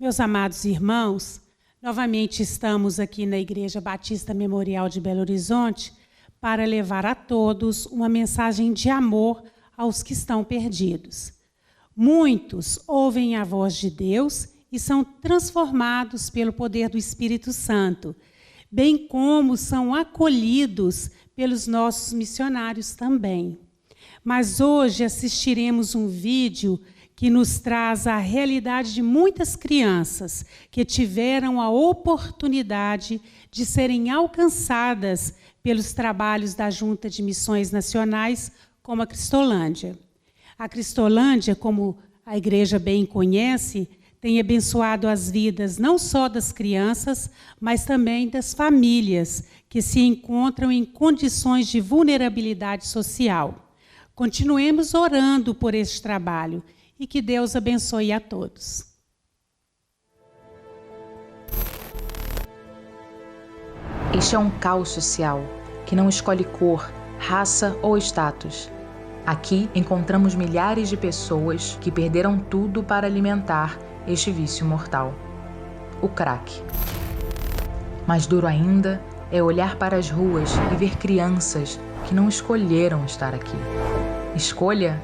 Meus amados irmãos, novamente estamos aqui na Igreja Batista Memorial de Belo Horizonte para levar a todos uma mensagem de amor aos que estão perdidos. Muitos ouvem a voz de Deus e são transformados pelo poder do Espírito Santo, bem como são acolhidos pelos nossos missionários também. Mas hoje assistiremos um vídeo que nos traz a realidade de muitas crianças que tiveram a oportunidade de serem alcançadas pelos trabalhos da Junta de Missões Nacionais, como a Cristolândia. A Cristolândia, como a igreja bem conhece, tem abençoado as vidas não só das crianças, mas também das famílias que se encontram em condições de vulnerabilidade social. Continuemos orando por este trabalho e que Deus abençoe a todos. Este é um caos social que não escolhe cor, raça ou status. Aqui encontramos milhares de pessoas que perderam tudo para alimentar este vício mortal, o crack. Mais duro ainda é olhar para as ruas e ver crianças que não escolheram estar aqui. Escolha?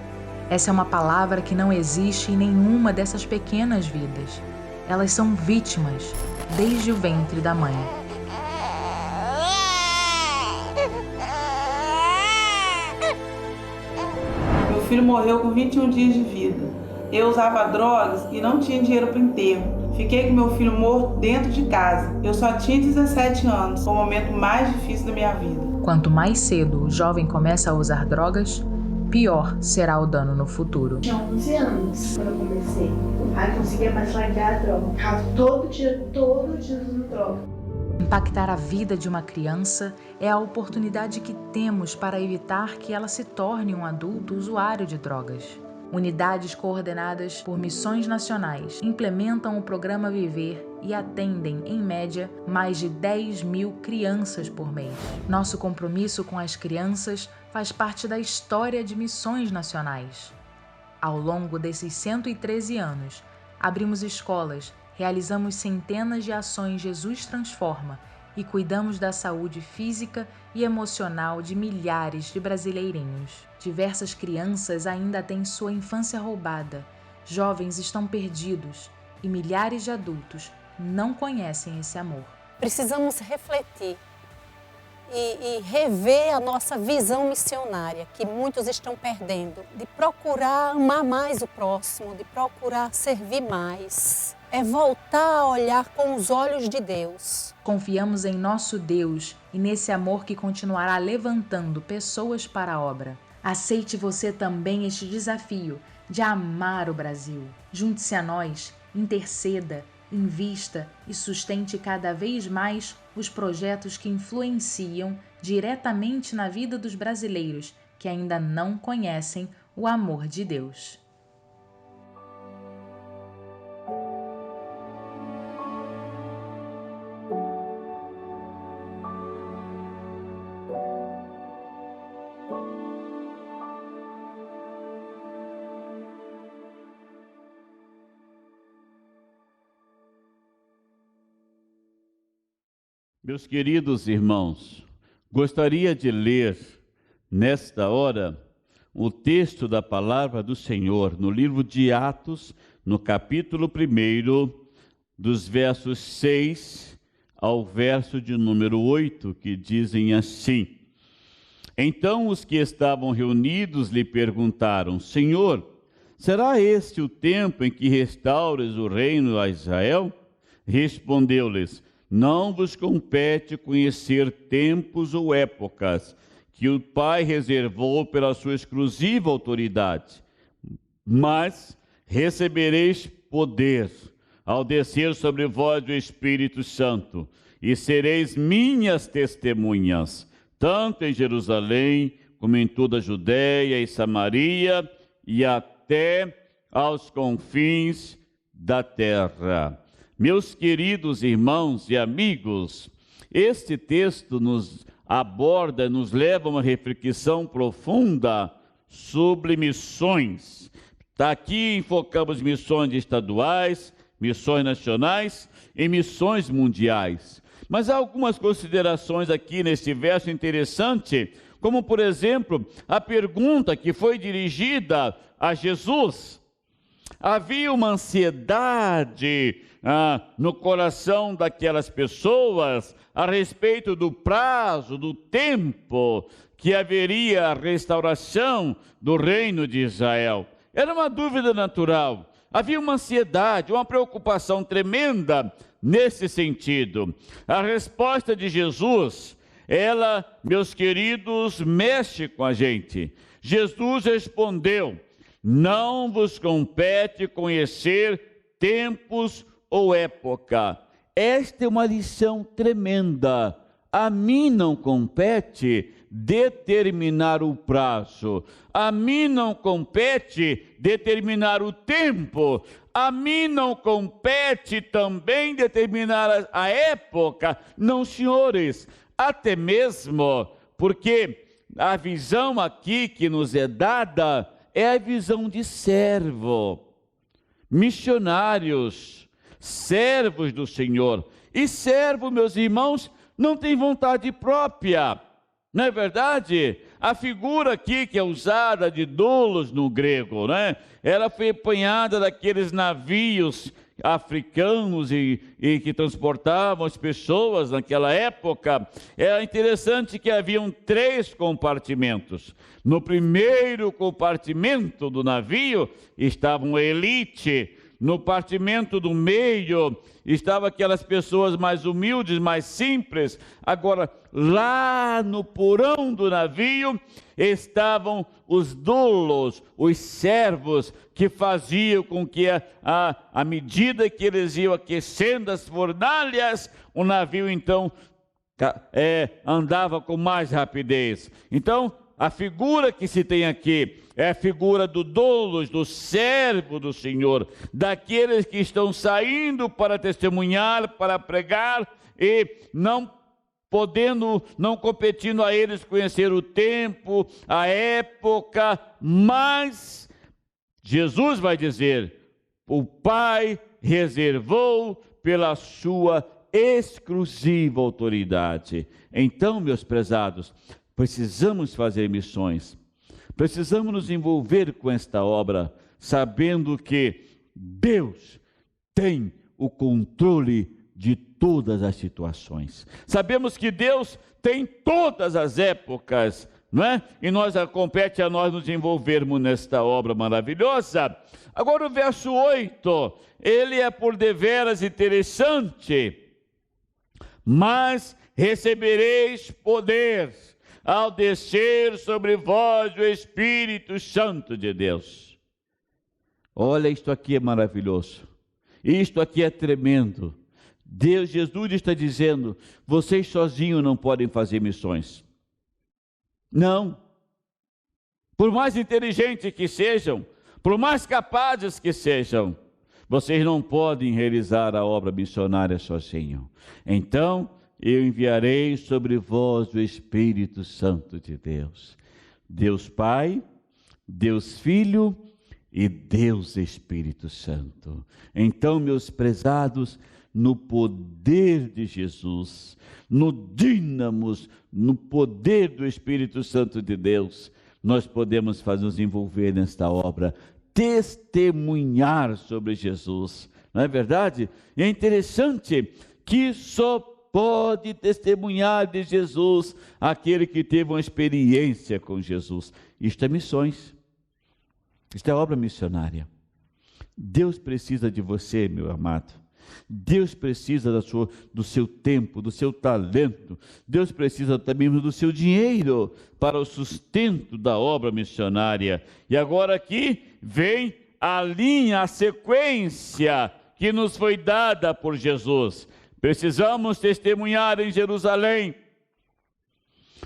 Essa é uma palavra que não existe em nenhuma dessas pequenas vidas. Elas são vítimas desde o ventre da mãe. Meu filho morreu com 21 dias de vida. Eu usava drogas e não tinha dinheiro para o enterro. Fiquei com meu filho morto dentro de casa. Eu só tinha 17 anos. Foi o momento mais difícil da minha vida. Quanto mais cedo o jovem começa a usar drogas, pior será o dano no futuro. Tinha 11 anos quando eu comecei. Aí conseguia mais largar a droga. Ficava todo dia usando droga. Impactar a vida de uma criança é a oportunidade que temos para evitar que ela se torne um adulto usuário de drogas. Unidades coordenadas por missões nacionais implementam o programa Viver e atendem, em média, mais de 10.000 crianças por mês. Nosso compromisso com as crianças faz parte da história de missões nacionais. Ao longo desses 113 anos, abrimos escolas, realizamos centenas de ações Jesus Transforma e cuidamos da saúde física e emocional de milhares de brasileirinhos. Diversas crianças ainda têm sua infância roubada, jovens estão perdidos e milhares de adultos não conhecem esse amor. Precisamos refletir e rever a nossa visão missionária, que muitos estão perdendo, de procurar amar mais o próximo, de procurar servir mais. É voltar a olhar com os olhos de Deus. Confiamos em nosso Deus e nesse amor que continuará levantando pessoas para a obra. Aceite você também este desafio de amar o Brasil. Junte-se a nós, interceda, invista e sustente cada vez mais os projetos que influenciam diretamente na vida dos brasileiros que ainda não conhecem o amor de Deus. Meus queridos irmãos, gostaria de ler nesta hora o texto da palavra do Senhor no livro de Atos, no capítulo 1, dos versos 6 ao verso de número 8, que dizem assim: Então os que estavam reunidos lhe perguntaram: Senhor, será este o tempo em que restaures o reino a Israel? Respondeu-lhes: Não vos compete conhecer tempos ou épocas que o Pai reservou pela sua exclusiva autoridade, mas recebereis poder ao descer sobre vós o Espírito Santo, e sereis minhas testemunhas, tanto em Jerusalém, como em toda a Judéia e Samaria, e até aos confins da terra. Meus queridos irmãos e amigos, este texto nos aborda, nos leva a uma reflexão profunda sobre missões. Aqui enfocamos missões estaduais, missões nacionais e missões mundiais. Mas há algumas considerações aqui nesse verso interessante, como por exemplo, a pergunta que foi dirigida a Jesus. Havia uma ansiedade no coração daquelas pessoas a respeito do prazo, do tempo que haveria a restauração do reino de Israel. Era uma dúvida natural. Havia uma ansiedade, uma preocupação tremenda nesse sentido. A resposta de Jesus, ela, meus queridos, mexe com a gente. Jesus respondeu: não vos compete conhecer tempos ou época. Esta é uma lição tremenda. A mim não compete determinar o prazo. A mim não compete determinar o tempo. A mim não compete também determinar a época. Não, senhores, até mesmo porque a visão aqui que nos é dada é a visão de servo, missionários, servos do Senhor. E servo, meus irmãos, não tem vontade própria, não é verdade? A figura aqui que é usada de doulos no grego, né? Ela foi apanhada daqueles navios africanos e que transportavam as pessoas naquela época. É interessante que haviam 3 compartimentos. No primeiro compartimento do navio estavam a elite. No compartimento do meio estavam aquelas pessoas mais humildes, mais simples. Agora, lá no porão do navio estavam os doulos, os servos, que faziam com que à medida que eles iam aquecendo as fornalhas, o navio então andava com mais rapidez. Então, a figura que se tem aqui é a figura do doulos, do servo do Senhor, daqueles que estão saindo para testemunhar, para pregar e não competindo a eles conhecer o tempo, a época, mas Jesus vai dizer: o Pai reservou pela sua exclusiva autoridade. Então, meus prezados, precisamos fazer missões, precisamos nos envolver com esta obra, sabendo que Deus tem o controle de todas as situações. Sabemos que Deus tem todas as épocas, não é? E compete a nós nos envolvermos nesta obra maravilhosa. Agora o verso 8, ele é por deveras interessante. Mas recebereis poder ao descer sobre vós o Espírito Santo de Deus. Olha, isto aqui é maravilhoso. Isto aqui é tremendo. Jesus está dizendo: vocês sozinhos não podem fazer missões. Não. Por mais inteligentes que sejam, por mais capazes que sejam, vocês não podem realizar a obra missionária sozinhos. Então, eu enviarei sobre vós o Espírito Santo de Deus. Deus Pai, Deus Filho e Deus Espírito Santo. Então, meus prezados, no poder de Jesus, no dínamos, no poder do Espírito Santo de Deus, nós podemos nos envolver nesta obra, testemunhar sobre Jesus. Não é verdade? E é interessante que só pode testemunhar de Jesus aquele que teve uma experiência com Jesus. Isto é missões. Isto é obra missionária. Deus precisa de você, meu amado. Deus precisa do seu tempo, do seu talento. Deus precisa também do seu dinheiro para o sustento da obra missionária. E agora aqui vem a linha, a sequência que nos foi dada por Jesus. Precisamos testemunhar em Jerusalém.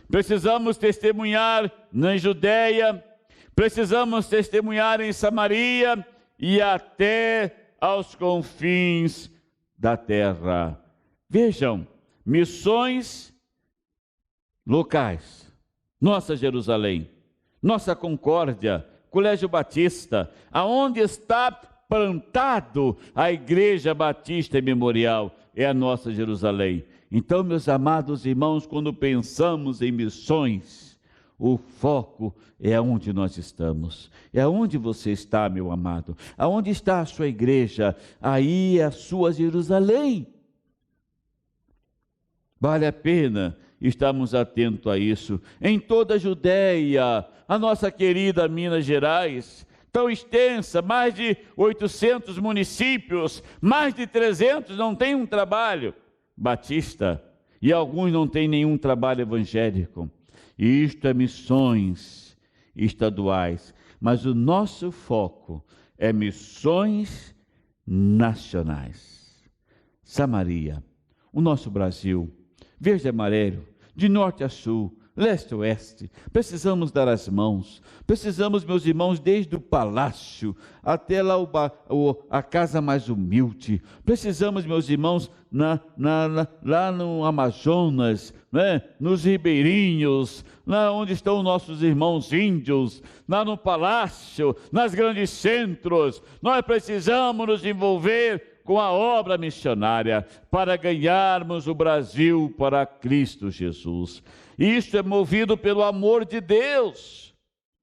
Precisamos testemunhar na Judeia. Precisamos testemunhar em Samaria e até aos confins da terra. Vejam, missões locais. Nossa Jerusalém, Nossa Concórdia, Colégio Batista, aonde está plantado a Igreja Batista Memorial, é a nossa Jerusalém. Então, meus amados irmãos, quando pensamos em missões, o foco é onde nós estamos. É onde você está, meu amado. Aonde está a sua igreja? Aí é a sua Jerusalém. Vale a pena estarmos atentos a isso. Em toda a Judéia, a nossa querida Minas Gerais, tão extensa, mais de 800 municípios, mais de 300 não têm um trabalho batista, e alguns não têm nenhum trabalho evangélico. Isto é missões estaduais, mas o nosso foco é missões nacionais. Samaria, o nosso Brasil, verde e amarelo, de norte a sul, leste a oeste, precisamos dar as mãos, precisamos, meus irmãos, desde o palácio até lá a casa mais humilde, precisamos, meus irmãos, lá no Amazonas, né? Nos ribeirinhos, lá onde estão nossos irmãos índios, lá no palácio, nas grandes centros, nós precisamos nos envolver com a obra missionária para ganharmos o Brasil para Cristo Jesus. Isso é movido pelo amor de Deus,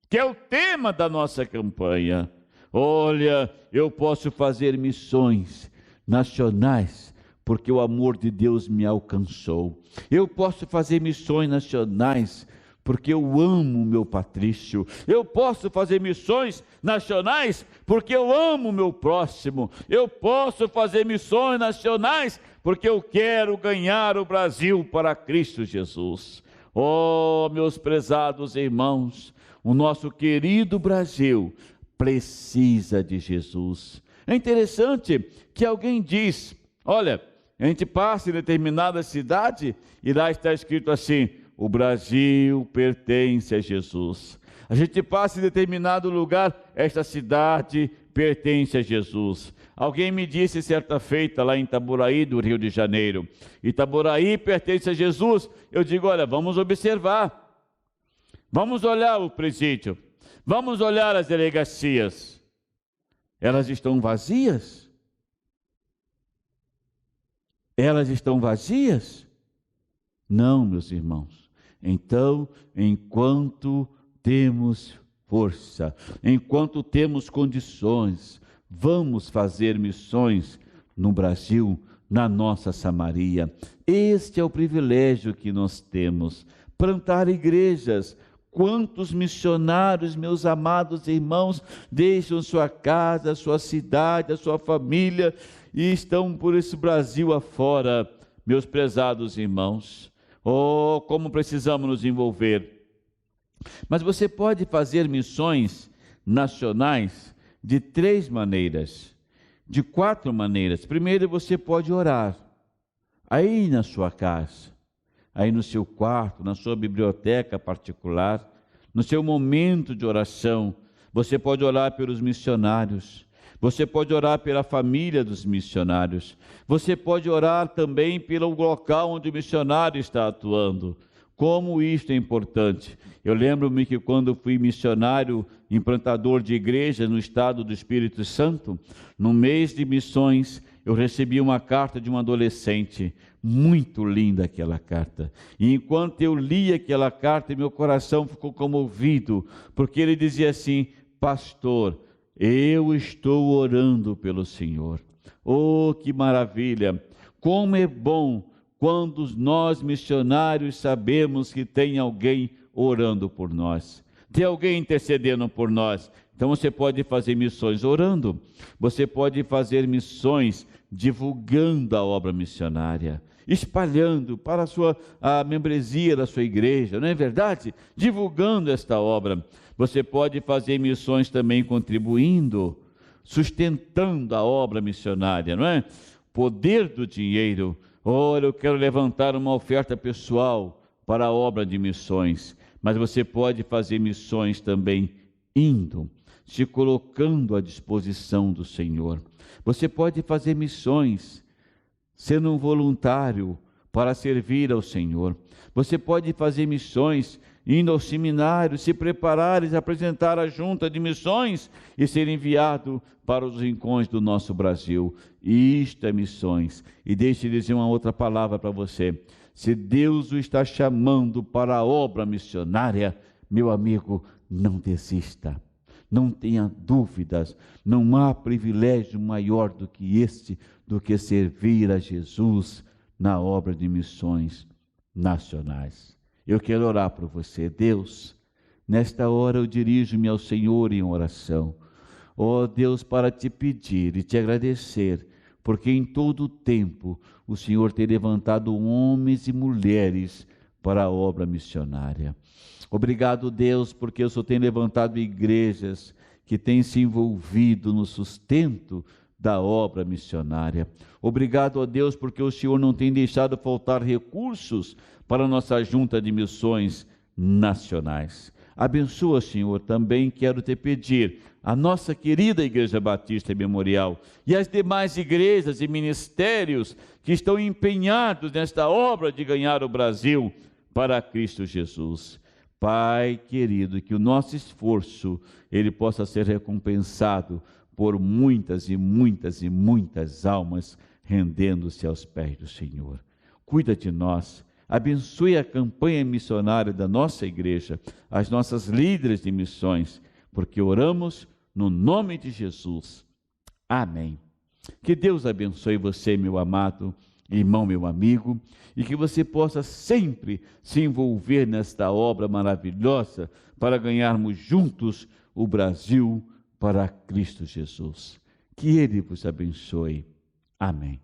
que é o tema da nossa campanha. Olha, eu posso fazer missões nacionais porque o amor de Deus me alcançou. Eu posso fazer missões nacionais porque eu amo o meu Patrício. Eu posso fazer missões nacionais porque eu amo o meu próximo. Eu posso fazer missões nacionais porque eu quero ganhar o Brasil para Cristo Jesus. Oh, meus prezados irmãos, o nosso querido Brasil precisa de Jesus. É interessante que alguém diz, olha, a gente passa em determinada cidade e lá está escrito assim, o Brasil pertence a Jesus. A gente passa em determinado lugar, esta cidade pertence a Jesus. Alguém me disse certa feita lá em Itaboraí, do Rio de Janeiro, Itaboraí pertence a Jesus. Eu digo, olha, vamos observar, vamos olhar o presídio, vamos olhar as delegacias. Elas estão vazias? Elas estão vazias? Não, meus irmãos. Então, enquanto temos força, enquanto temos condições, vamos fazer missões no Brasil, na nossa Samaria. Este é o privilégio que nós temos, plantar igrejas. Quantos missionários, meus amados irmãos, deixam sua casa, sua cidade, a sua família e estão por esse Brasil afora, meus prezados irmãos. Oh, como precisamos nos envolver. Mas você pode fazer missões nacionais de 3 maneiras, de 4 maneiras. Primeiro, você pode orar, aí na sua casa, aí no seu quarto, na sua biblioteca particular, no seu momento de oração. Você pode orar pelos missionários, você pode orar pela família dos missionários, você pode orar também pelo local onde o missionário está atuando. Como isto é importante. Eu lembro-me que quando fui missionário, implantador de igreja no estado do Espírito Santo, no mês de missões, eu recebi uma carta de um adolescente, muito linda aquela carta. E enquanto eu li aquela carta, meu coração ficou comovido, porque ele dizia assim, pastor, eu estou orando pelo Senhor. Oh, que maravilha! Como é bom quando nós missionários sabemos que tem alguém orando por nós, tem alguém intercedendo por nós. Então você pode fazer missões orando, você pode fazer missões divulgando a obra missionária, espalhando para a membresia da sua igreja, não é verdade? Divulgando esta obra. Você pode fazer missões também contribuindo, sustentando a obra missionária, não é? Poder do dinheiro. Olha, eu quero levantar uma oferta pessoal para a obra de missões, mas você pode fazer missões também indo, se colocando à disposição do Senhor. Você pode fazer missões sendo um voluntário para servir ao Senhor. Você pode fazer missões indo ao seminário, se preparar e apresentar a junta de missões e ser enviado para os rincões do nosso Brasil. Isto é missões. E deixe-me dizer uma outra palavra para você. Se Deus o está chamando para a obra missionária, meu amigo, não desista. Não tenha dúvidas, não há privilégio maior do que este, do que servir a Jesus na obra de missões nacionais. Eu quero orar por você. Deus, nesta hora eu dirijo-me ao Senhor em oração. Ó Deus, para te pedir e te agradecer, porque em todo o tempo o Senhor tem levantado homens e mulheres para a obra missionária. Obrigado, Deus, porque o Senhor tem levantado igrejas que têm se envolvido no sustento da obra missionária. Obrigado a Deus, porque o Senhor não tem deixado faltar recursos para a nossa junta de missões nacionais. Abençoa, Senhor, também quero te pedir a nossa querida Igreja Batista Memorial e as demais igrejas e ministérios que estão empenhados nesta obra de ganhar o Brasil para Cristo Jesus. Pai querido, que o nosso esforço, ele possa ser recompensado por muitas e muitas e muitas almas rendendo-se aos pés do Senhor. Cuida de nós, abençoe a campanha missionária da nossa igreja, as nossas líderes de missões, porque oramos no nome de Jesus. Amém. Que Deus abençoe você, meu amado irmão, meu amigo, e que você possa sempre se envolver nesta obra maravilhosa para ganharmos juntos o Brasil para Cristo Jesus. Que Ele vos abençoe. Amém.